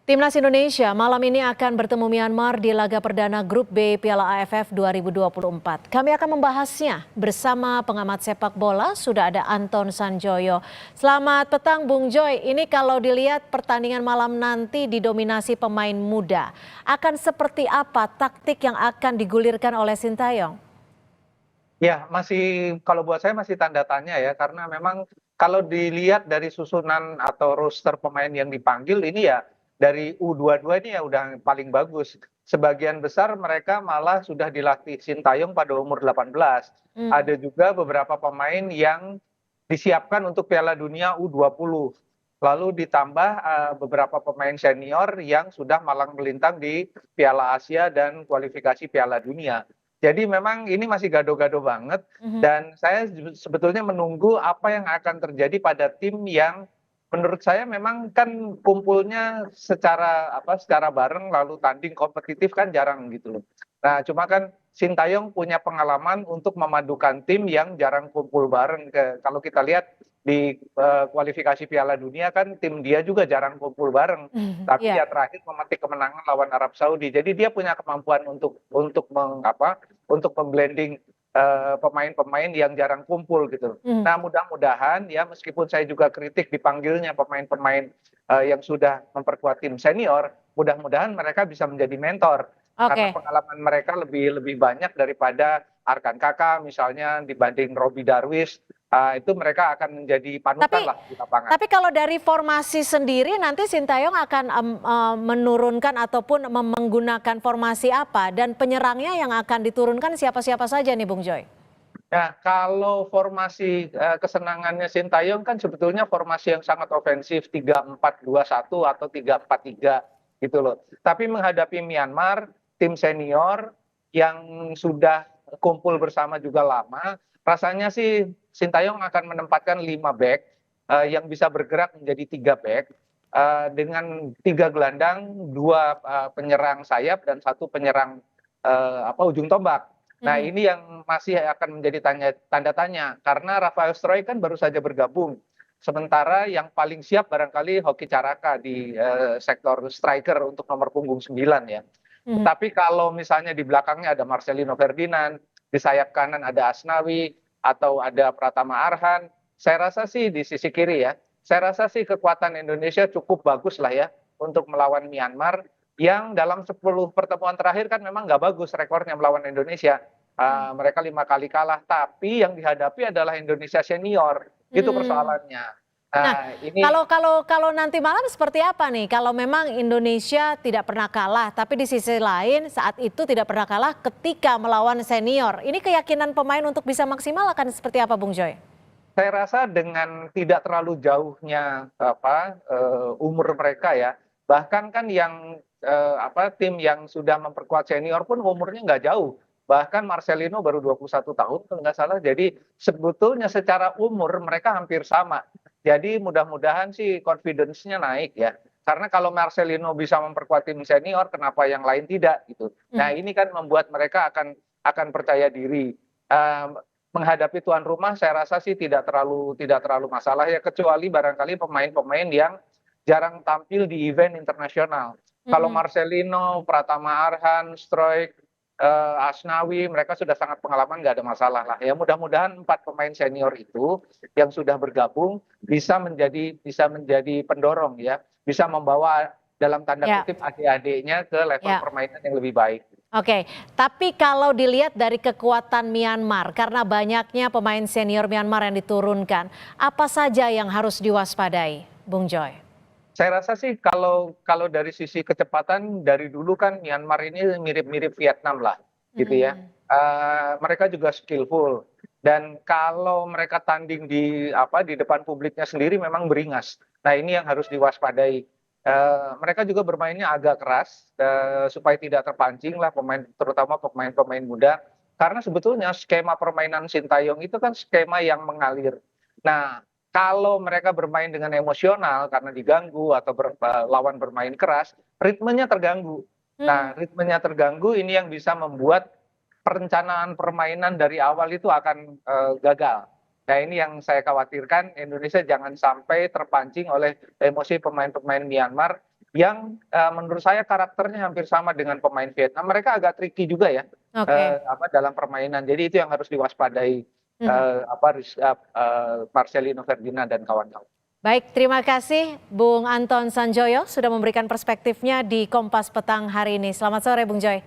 Timnas Indonesia malam ini akan bertemu Myanmar di laga perdana Grup B Piala AFF 2024. Kami akan membahasnya bersama pengamat sepak bola, sudah ada Anton Sanjoyo. Selamat petang Bung Joy, ini kalau dilihat pertandingan malam nanti didominasi pemain muda. Akan seperti apa taktik yang akan digulirkan oleh Sintayong? Ya, masih kalau buat saya masih tanda tanya ya, karena memang kalau dilihat dari susunan atau roster pemain yang dipanggil ini ya dari U22 ini ya udah paling bagus. Sebagian besar mereka malah sudah dilatih Sintayong pada umur 18. Ada juga beberapa pemain yang disiapkan untuk Piala Dunia U20. Lalu ditambah beberapa pemain senior yang sudah malang melintang di Piala Asia dan kualifikasi Piala Dunia. Jadi memang ini masih gado-gado banget dan saya sebetulnya menunggu apa yang akan terjadi pada tim yang menurut saya memang kan kumpulnya secara bareng lalu tanding kompetitif kan jarang gitu loh. Nah, cuma kan Sintayong punya pengalaman untuk memadukan tim yang jarang kumpul bareng. Kalau kita lihat di kualifikasi Piala Dunia kan tim dia juga jarang kumpul bareng. Tapi Ya, ya terakhir memetik kemenangan lawan Arab Saudi. Jadi dia punya kemampuan untuk memblending pemain-pemain yang jarang kumpul gitu. Nah, mudah-mudahan ya meskipun saya juga kritik dipanggilnya pemain-pemain yang sudah memperkuat tim senior, mudah-mudahan mereka bisa menjadi mentor karena oke. pengalaman mereka lebih lebih banyak daripada Arkan Kakak misalnya dibanding Robi Darwis. Itu mereka akan menjadi panutan Tapi lah di lapangan. Tapi kalau dari formasi sendiri nanti Sintayong akan menurunkan ataupun menggunakan formasi apa dan penyerangnya yang akan diturunkan siapa-siapa saja nih Bung Joy? Nah, kalau formasi kesenangannya Sintayong kan sebetulnya formasi yang sangat ofensif 3-4-2-1 atau 3-4-3 gitu loh. Tapi menghadapi Myanmar, tim senior yang sudah kumpul bersama juga lama, rasanya sih Sintayong akan menempatkan 5 back yang bisa bergerak menjadi 3 back dengan 3 gelandang, 2 penyerang sayap dan 1 penyerang ujung tombak. Nah, Mhm. ini yang masih akan menjadi tanda tanya karena Rafael Struijk kan baru saja bergabung. Sementara yang paling siap barangkali Hoki Caraka di sektor striker untuk nomor punggung 9 ya. Mhm. Tetapi kalau misalnya di belakangnya ada Marcelino Ferdinand, di sayap kanan ada Asnawi atau ada Pratama Arhan, saya rasa sih di sisi kiri ya, saya rasa sih kekuatan Indonesia cukup bagus lah ya untuk melawan Myanmar yang dalam 10 pertemuan terakhir kan memang nggak bagus rekornya melawan Indonesia. Mereka 5 kali kalah, tapi yang dihadapi adalah Indonesia senior. Itu Hmm. persoalannya. Nah, Nah, ini kalau nanti malam seperti apa nih? Kalau memang Indonesia tidak pernah kalah, tapi di sisi lain saat itu tidak pernah kalah ketika melawan senior. Ini keyakinan pemain untuk bisa maksimal akan seperti apa, Bung Joy? saya rasa dengan tidak terlalu jauhnya umur mereka ya, bahkan kan yang tim yang sudah memperkuat senior pun umurnya nggak jauh. Bahkan Marcelino baru 21 tahun kalau nggak salah. Jadi sebetulnya secara umur mereka hampir sama. Jadi mudah-mudahan sih confidence-nya naik ya. Karena kalau Marcelino bisa memperkuat tim senior, kenapa yang lain tidak gitu. Nah, Mhm. ini kan membuat mereka akan percaya diri. Eh, Menghadapi tuan rumah saya rasa sih tidak terlalu masalah ya, kecuali barangkali pemain-pemain yang jarang tampil di event internasional. Kalau Mhm. Marcelino, Pratama Arhan, Struijk, Asnawi, mereka sudah sangat pengalaman, nggak ada masalah lah. Ya mudah-mudahan 4 pemain senior itu yang sudah bergabung bisa menjadi pendorong ya, bisa membawa dalam tanda Ya, kutip adik-adiknya ke level ya. permainan yang lebih baik. Oke, tapi kalau dilihat dari kekuatan Myanmar, karena banyaknya pemain senior Myanmar yang diturunkan, apa saja yang harus diwaspadai, Bung Joy? Saya rasa sih kalau dari sisi kecepatan dari dulu kan Myanmar ini mirip-mirip Vietnam lah gitu ya. Mhm. Mereka juga skillful dan kalau mereka tanding di depan publiknya sendiri memang beringas. Nah, ini yang harus diwaspadai. Mereka juga bermainnya agak keras supaya tidak terpancing lah terutama pemain-pemain muda. Karena sebetulnya skema permainan Sintayong itu kan skema yang mengalir. Nah, kalau mereka bermain dengan emosional karena diganggu atau lawan bermain keras, ritmenya terganggu. Nah, Hmm. ritmenya terganggu ini yang bisa membuat perencanaan permainan dari awal itu akan gagal. Nah, ini yang saya khawatirkan Indonesia jangan sampai terpancing oleh emosi pemain-pemain Myanmar yang menurut saya karakternya hampir sama dengan pemain Vietnam. Mereka agak tricky juga ya Oke. dalam permainan. Jadi itu yang harus diwaspadai Mhm. Marcelino Ferdinand dan kawan-kawan. Baik, terima kasih Bung Anton Sanjoyo sudah memberikan perspektifnya di Kompas Petang hari ini. Selamat sore Bung Joy.